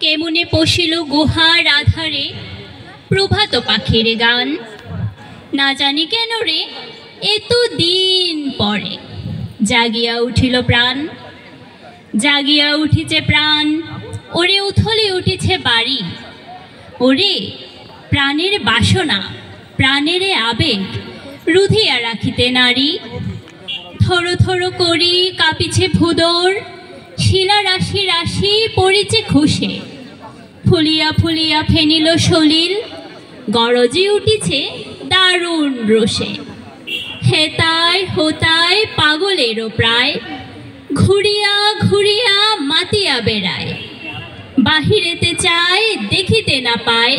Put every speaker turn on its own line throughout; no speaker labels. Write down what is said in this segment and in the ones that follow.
কেমনে পশিল গুহার আধারে প্রভাত পাখির গান। না জানি কেন রে এত দিন পরে জাগিয়া উঠিল প্রাণ। জাগিয়া উঠিছে প্রাণ, ওরে উথলে উঠেছে বাড়ি। ওরে প্রাণের বাসনা, প্রাণের আবেগ রুধিয়া রাখিতে নারী। থর থর করি কাঁপিছে ভুদর, শিলা রাশি রাশি পড়িছে খুশে। ফুলিয়া ফুলিয়া ফেনিল সলিল, গরজে উঠিছে দারুণ রোষে। হেতায় হোতায় পাগলেরও প্রায়, ঘুরিয়া ঘুরিয়া মাতিয়া বেড়ায়। বাহিরেতে চায় দেখিতে না পায়,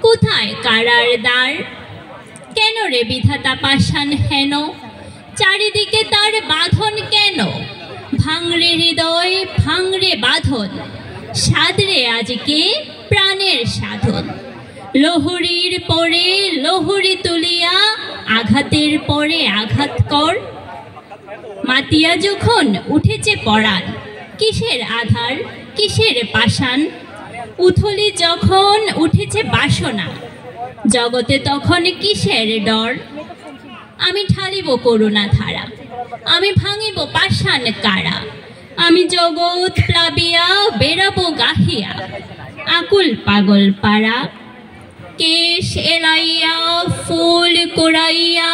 কোথায় কারার দ্বার। কেন রে বিধাতা পাষাণ হেন, চারিদিকে তার বাঁধন কেন। ভাঙরে হৃদয় ভাঙরে বাঁধন, সাদরে আজকে প্রাণের সাধন। লহরীর পরে লহরী তুলিয়া, আঘাতের পরে আঘাত কর। মাতিয়া যখন উঠেছে পরাণ, কিসের আধার কিসের পাষাণ। উথলি যখন উঠেছে বাসনা, জগতে তখন কিসের ডর। আমি ঢালিব করুণা ধারা, আমি ভাঙিব পাষাণ কারা। আমি জগৎ প্লাবিয়া বেরাবো গাহিয়া, আকুল পাগল পাড়া। কেশ এলাইয়া ফুল কোড়াইয়া,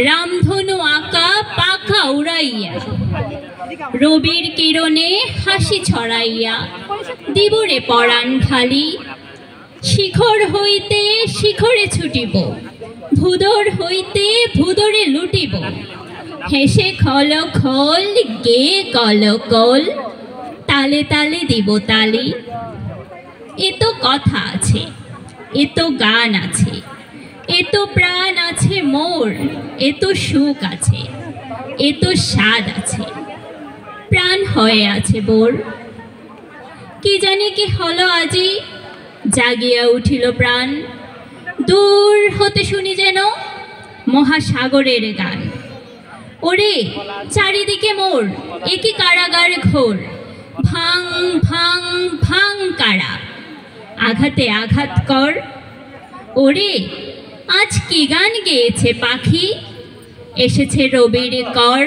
রামধনু আঁকা পাখা উড়াইয়া। রবির কিরণে হাসি ছড়াইয়া, দিবরে পরাণ ঢালি। শিখর হইতে শিখরে ছুটিব, ভুদর হইতে ভুদরে লুটিব। হেসে খল খল গে কল কল, তালে তালে দিব তালি। এ তো কথা আছে, এ তো গান আছে, এ তো প্রাণ আছে মোর। এ তো সুখ আছে, এ তো স্বাদ আছে, প্রাণ হয়ে আছে বোর। কি জানি কি হলো আজি, জাগিয়া উঠিল প্রাণ। দূর হতে শুনি যেন মহাসাগরের গান। ওরে চারিদিকে মোর একই কারাগার ঘোর। ভাং ভাং ভাং কারা, আঘাতে আঘাত কর। ওরে আজ কি গান গেয়েছে পাখি, এসেছে রবির কর।